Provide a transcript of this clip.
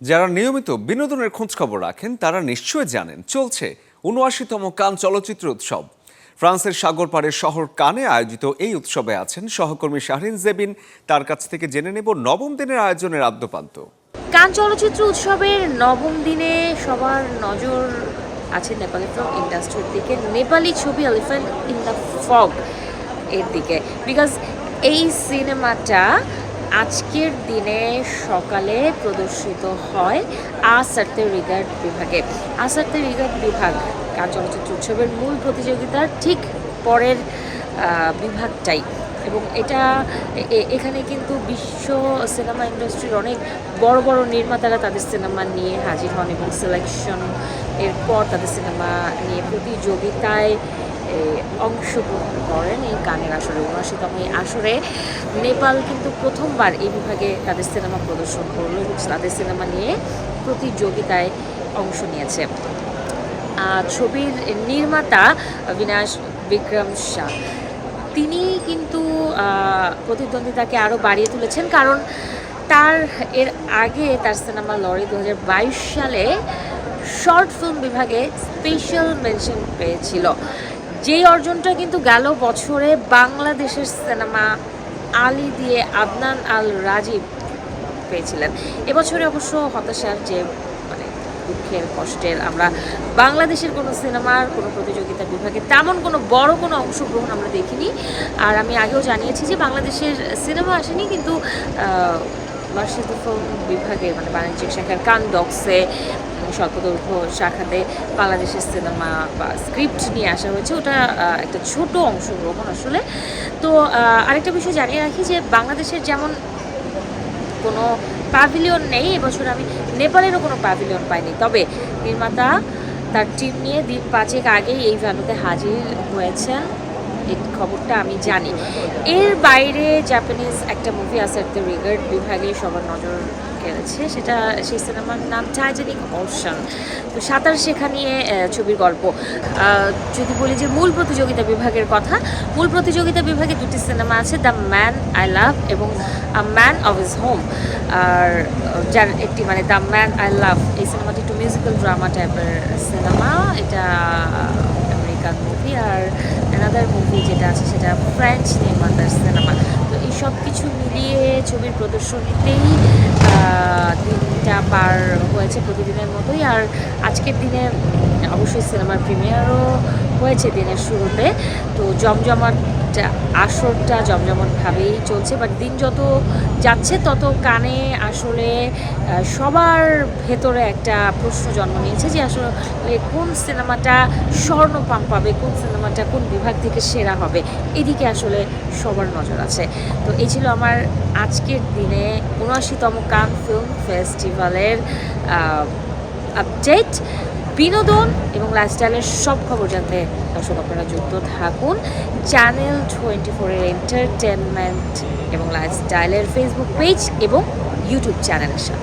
যারা নিয়মিত বিনোদনের খোঁজখবর রাখেন তারা নিশ্চয়ই জানেন চলছে ৭৯তম কান চলচ্চিত্র উৎসব। ফ্রান্সের সাগর পাড়ের শহর কানে আয়োজিত এই উৎসবে আছেন সহকর্মী শাহরিন জেবিন। তার কাছ থেকে জেনে নেব নবম দিনের আয়োজনের আদ্যোপান্ত। কান চলচ্চিত্র উৎসবের নবম দিনে সবার নজর আছে নেপালি ফিল্ম ইন্ডাস্ট্রির দিকে, নেপালি ছবি এলিফ্যান্ট ইন দ্য ফগ এর দিকে। বিকজ এই সিনেমাটা আজকের দিনে সকালে প্রদর্শিত হয় আসার্তে রিগার্ড বিভাগে। আসার্তে রিগার্ড বিভাগ কান চলচ্চিত্র উৎসবের মূল প্রতিযোগিতার ঠিক পরের বিভাগটাই, এবং এটা এখানে কিন্তু বিশ্ব সিনেমা ইন্ডাস্ট্রির অনেক বড় বড় নির্মাতারা তাদের সিনেমা নিয়ে হাজির হন এবং সিলেকশন এরপর তাদের সিনেমা নিয়ে প্রতিযোগিতায় অংশগ্রহণ করেন। এই গানের আসরে ৭৯তম এই আসরে নেপাল কিন্তু প্রথমবার এই বিভাগে তাদের সিনেমা প্রদর্শন করলো এবং তাদের সিনেমা নিয়ে প্রতিযোগিতায় অংশ নিয়েছে। ছবির নির্মাতা বিনাশ বিক্রম শাহ, তিনি কিন্তু প্রতিদ্বন্দ্বিতাকে আরও বাড়িয়ে তুলেছেন, কারণ তার এর আগে তার সিনেমা লরি ২০২২ সালে শর্ট ফিল্ম বিভাগে স্পেশাল মেনশন পেয়েছিল। যেই অর্জনটা কিন্তু গেল বছরে বাংলাদেশের সিনেমা আলী দিয়ে আদনান আল রাজীব পেয়েছিলেন। এবছরে অবশ্য হতাশার যে দুঃখের কষ্টের আমরা বাংলাদেশের কোনো সিনেমার কোনো প্রতিযোগিতা বিভাগে তেমন কোনো বড় কোনো অংশগ্রহণ আমরা দেখিনি। আর আমি আগেও জানিয়েছি যে বাংলাদেশের সিনেমা আসেনি, কিন্তু বার্ষিক ফিল্ম বিভাগে বাণিজ্যিক শাখার কান ডক্সে স্বল্পদৈর্ঘ্য শাখাতে বাংলাদেশের সিনেমা বা স্ক্রিপ্ট নিয়ে আসা হয়েছে। ওটা একটা ছোট অংশগ্রহণ আসলে। তো আরেকটা বিষয় জানিয়ে রাখি যে বাংলাদেশের যেমন কোনো প্যাভিলিয়ন নেই, এবছর আমি নেপালেরও কোনো প্যাভিলিয়ন পাইনি। তবে নির্মাতা তার টিম নিয়ে দিন ৫ আগেই এই ভ্যানুতে হাজির হয়েছেন, এই খবরটা আমি জানি। এর বাইরে জাপানিজ একটা মুভি আসার্তে রিগার্ড বিভাগে সবার নজর কেড়েছে, সেটা সেই সিনেমার নাম টাইটানিক ওশান। তো সাঁতার শেখা নিয়ে ছবির গল্প। যদি বলি যে মূল প্রতিযোগিতা বিভাগের কথা, মূল প্রতিযোগিতা বিভাগে দুটি সিনেমা আছে, দ্য ম্যান আই লাভ এবং a man of his home. আর যার একটি দ্য ম্যান আই লাভ এই সিনেমাটি একটু মিউজিক্যাল ড্রামা টাইপের সিনেমা, এটা আমেরিকান মুভি। আর অ্যানাদার মুভি যেটা আছে সেটা ফ্রেঞ্চ নির্মাতার সিনেমা। তো এই সব কিছু মিলিয়ে ছবির প্রদর্শনীতেই দিনটা পার হয়েছে প্রতিদিনের মতোই। আর আজকের দিনে অবশ্যই সিনেমার প্রিমিয়ারও হয়েছে দিনের শুরুতে। তো জমজমাট আসরটা জমজমাটভাবেই চলছে, বাট দিন যত যাচ্ছে তত কানে আসলে সবার ভেতরে একটা প্রশ্ন জন্ম নিয়েছে যে আসলে কোন সিনেমাটা স্বর্ণপাম পাবে, কোন সিনেমাটা কোন বিভাগ থেকে সেরা হবে, এদিকে আসলে সবার নজর আছে। তো এই ছিল আমার আজকের দিনে ৭৯তম কান ফিল্ম ফেস্টিভ্যালের আপডেট। বিনোদন এবং লাইফস্টাইলের সব খবর জানতে দর্শক আপনারা যুক্ত থাকুন চ্যানেল 24 এর এন্টারটেনমেন্ট এবং লাইফস্টাইলের ফেসবুক পেজ এবং ইউটিউব চ্যানেলের সাথে।